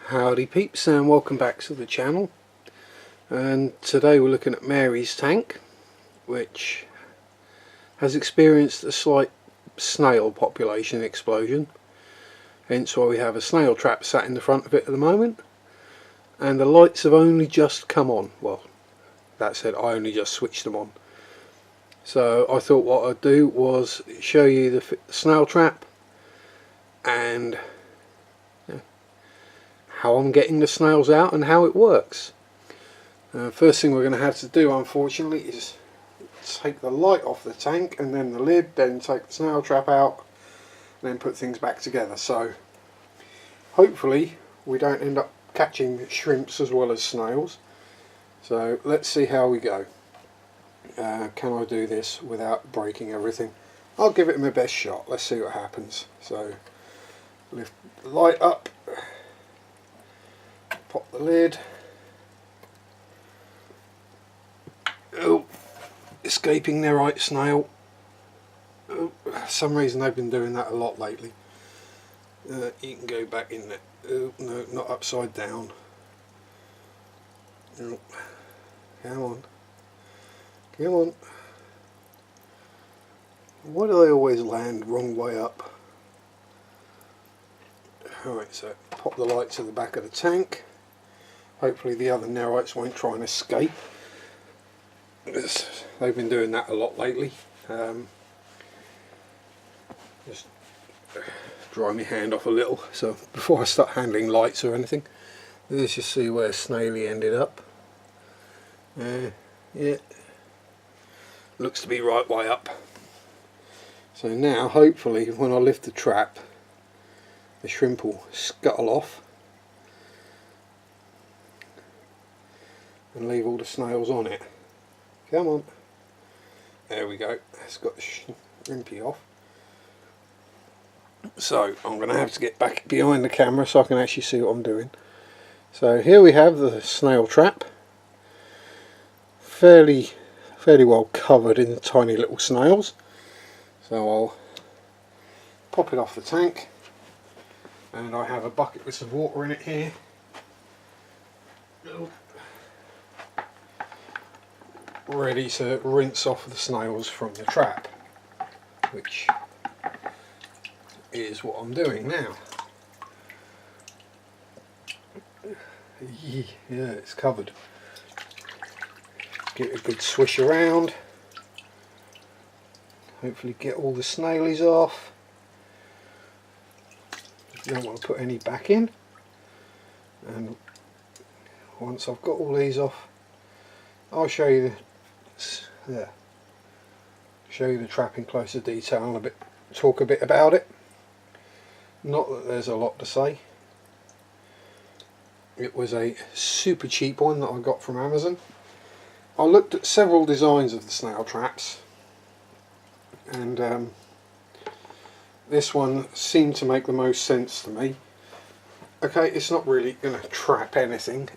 Howdy peeps, and welcome back to the channel. And today we're looking at Mary's tank, which has experienced a slight snail population explosion, hence why we have a snail trap sat in the front of it at the moment, and the lights have only just come on. Well, that said, I only just switched them on. So I thought what I'd do was show you the snail trap and how I'm getting the snails out and how it works. First thing we're going to have to do, unfortunately, is take the light off the tank and then the lid, then take the snail trap out and then put things back together. So hopefully we don't end up catching shrimps as well as snails. So let's see how we go. Can I do this without breaking everything? I'll give it my best shot. Let's see what happens. So lift the light up, pop the lid. Oh, escaping their right snail. Oh, for some reason they've been doing that a lot lately. You can go back in there. Oh, no, not upside down. Oh, come on. Come on. Why do they always land wrong way up? Alright, so pop the light to the back of the tank. Hopefully the other nerites won't try and escape. They've been doing that a lot lately. Just dry my hand off a little so before I start handling lights or anything. Let's just see where Snaily ended up. Yeah, looks to be right way up. So now hopefully when I lift the trap the shrimp will scuttle off and leave all the snails on it. Come on. There we go. It's got the shrimpy off. So I'm going to have to get back behind the camera so I can actually see what I'm doing. So here we have the snail trap. Fairly well covered in tiny little snails. So I'll pop it off the tank. And I have a bucket with some water in it here. Ready to rinse off the snails from the trap, which is what I'm doing now. Yeah, it's covered. Give it a good swish around. Hopefully get all the snailies off. You don't want to put any back in. And once I've got all these off, I'll show you the trap in closer detail and talk a bit about it. Not that there's a lot to say. It was a super cheap one that I got from Amazon. I looked at several designs of the snail traps, and this one seemed to make the most sense to me. Okay, it's not really going to trap anything.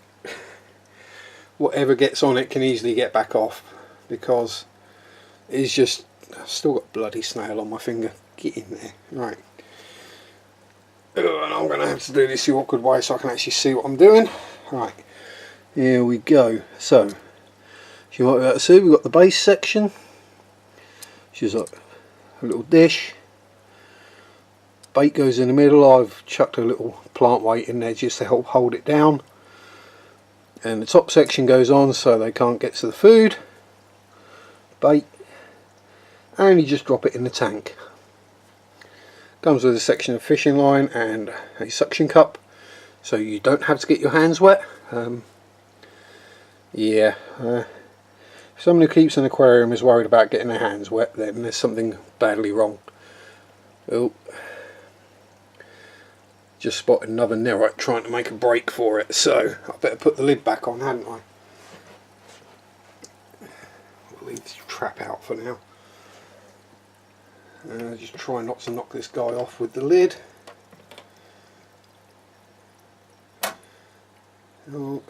Whatever gets on it can easily get back off, because it's just, I've still got bloody snail on my finger. Get in there. Right. Oh, and I'm going to have to do this the awkward way so I can actually see what I'm doing. Right. Here we go. So, as you might be able to see, we've got the base section, which is like a little dish. Bait goes in the middle. I've chucked a little plant weight in there just to help hold it down. And the top section goes on so they can't get to the food, bait, and you just drop it in the tank. Comes with a section of fishing line and a suction cup so you don't have to get your hands wet. If someone who keeps an aquarium is worried about getting their hands wet, then there's something badly wrong. Oh, just spotted another nerite trying to make a break for it, so I better put the lid back on, hadn't I? I'll leave this trap out for now. Just try not to knock this guy off with the lid. Oh,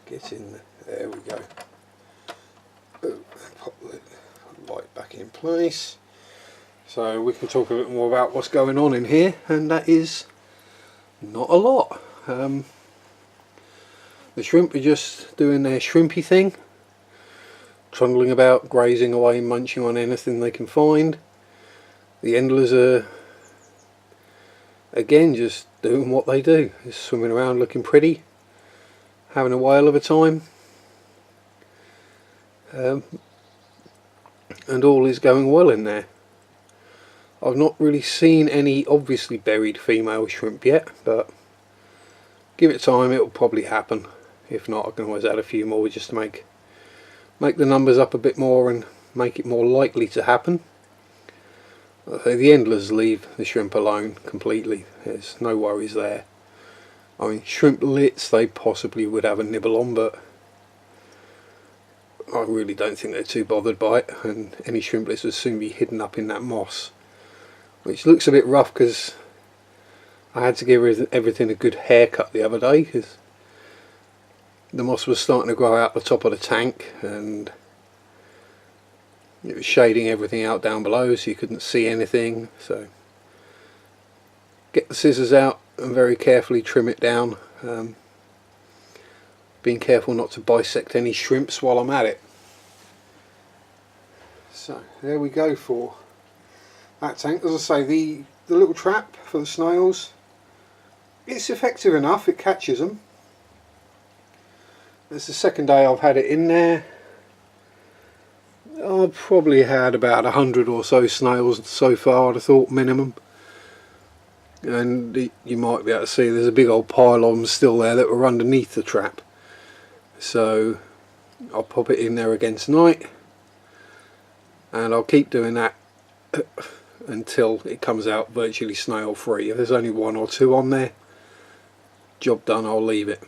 get in there. There we go. Oh, pop the light back in place. So we can talk a bit more about what's going on in here, and that is Not a lot. The shrimp are just doing their shrimpy thing, trundling about, grazing away, munching on anything they can find. The endlers are again just doing what they do, just swimming around looking pretty, having a whale of a time, and all is going well in there. I've not really seen any obviously buried female shrimp yet, but give it time, it'll probably happen. If not, I can always add a few more just to make the numbers up a bit more and make it more likely to happen. The endlers leave the shrimp alone completely. There's no worries there. I mean, shrimp lits they possibly would have a nibble on, but I really don't think they're too bothered by it, and any shrimplets would soon be hidden up in that moss, which looks a bit rough because I had to give everything a good haircut the other day because the moss was starting to grow out the top of the tank and it was shading everything out down below, so you couldn't see anything. So get the scissors out and very carefully trim it down, being careful not to bisect any shrimps while I'm at it. So there we go for that tank. As I say, the little trap for the snails, it's effective enough, it catches them. It's the second day I've had it in there. I've probably had about 100 or so snails so far, I'd have thought, minimum. And you might be able to see there's a big old pile of them still there that were underneath the trap. So I'll pop it in there again tonight, and I'll keep doing that until it comes out virtually snail free. If there's only one or two on there, job done, I'll leave it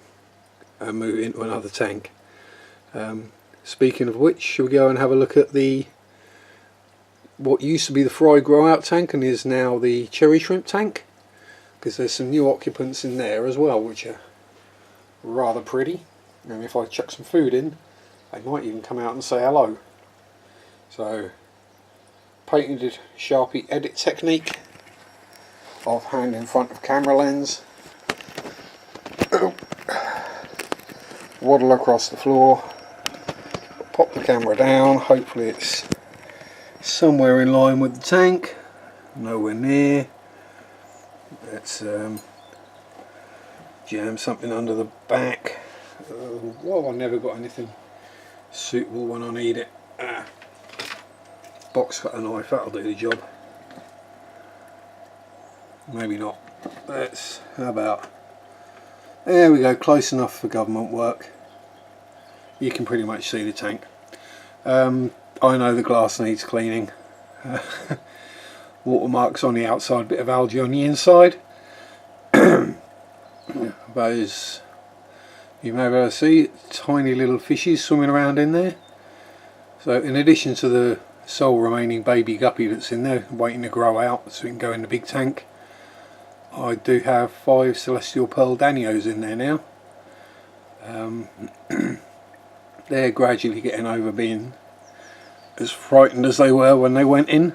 and move it into another tank. Speaking of which, shall we go and have a look at what used to be the fry grow out tank and is now the cherry shrimp tank, because there's some new occupants in there as well which are rather pretty, and if I chuck some food in they might even come out and say hello. So patented Sharpie edit technique of hand in front of camera lens, waddle across the floor, pop the camera down, hopefully it's somewhere in line with the tank, nowhere near. Let's jam something under the back. Well, I never got anything suitable when I need it. Box cutter knife, that'll do the job. Maybe not. How about, there we go, close enough for government work. You can pretty much see the tank. I know the glass needs cleaning. Watermarks on the outside, bit of algae on the inside. Those, you may be able to see tiny little fishes swimming around in there. So in addition to the sole remaining baby guppy that's in there waiting to grow out so it can go in the big tank, I do have 5 celestial pearl danios in there now. They're gradually getting over being as frightened as they were when they went in.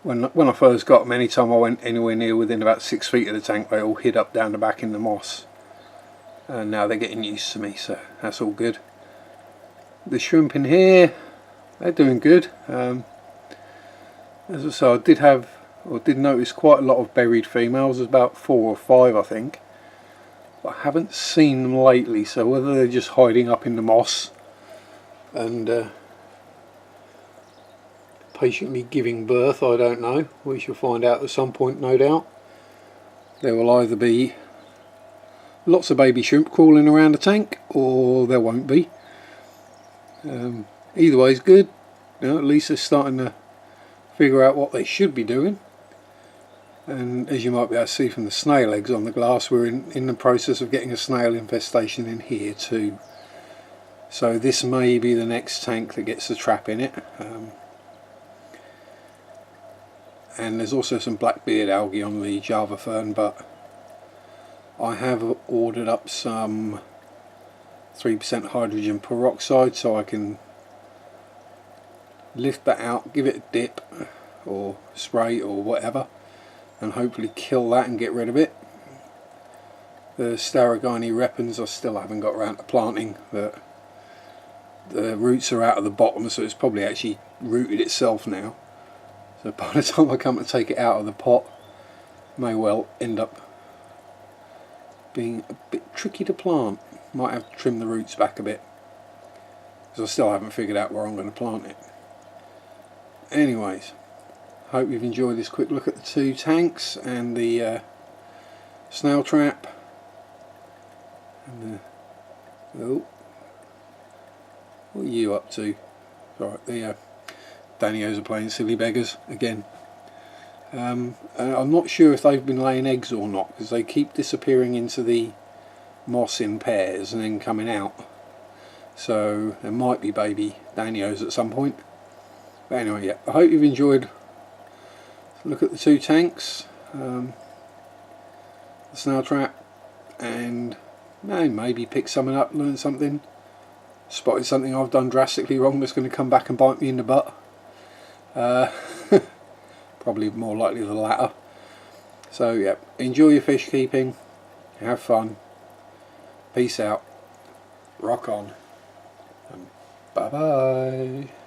When I first got them, anytime I went anywhere near within about 6 feet of the tank, they all hid up down the back in the moss. And now they're getting used to me, so that's all good. The shrimp in here, they're doing good. As I say, I did notice quite a lot of buried females. There's about 4 or 5, I think. But I haven't seen them lately, so whether they're just hiding up in the moss and patiently giving birth, I don't know. We shall find out at some point, no doubt. There will either be lots of baby shrimp crawling around the tank, or there won't be. Either way is good. At least they're starting to figure out what they should be doing. And as you might be able to see from the snail eggs on the glass, we're in the process of getting a snail infestation in here too. So this may be the next tank that gets the trap in it. And there's also some blackbeard algae on the Java fern, but I have ordered up some 3% hydrogen peroxide so I can lift that out, give it a dip or spray or whatever, and hopefully kill that and get rid of it. The Staragini repens I still haven't got around to planting, but the roots are out of the bottom, so it's probably actually rooted itself now. So by the time I come to take it out of the pot, may well end up being a bit tricky to plant. Might have to trim the roots back a bit, because I still haven't figured out where I'm going to plant it. Anyways, hope you've enjoyed this quick look at the 2 tanks and the snail trap. And oh, what are you up to? Alright, the Danios are playing silly beggars again. And I'm not sure if they've been laying eggs or not, because they keep disappearing into the moss in pairs and then coming out. So there might be baby Danios at some point. But anyway, yeah, I hope you've enjoyed a look at the 2 tanks, the snail trap, and maybe pick something up, learn something, spotted something I've done drastically wrong that's going to come back and bite me in the butt. Probably more likely the latter. So yeah, enjoy your fish keeping, have fun, peace out, rock on, and bye bye.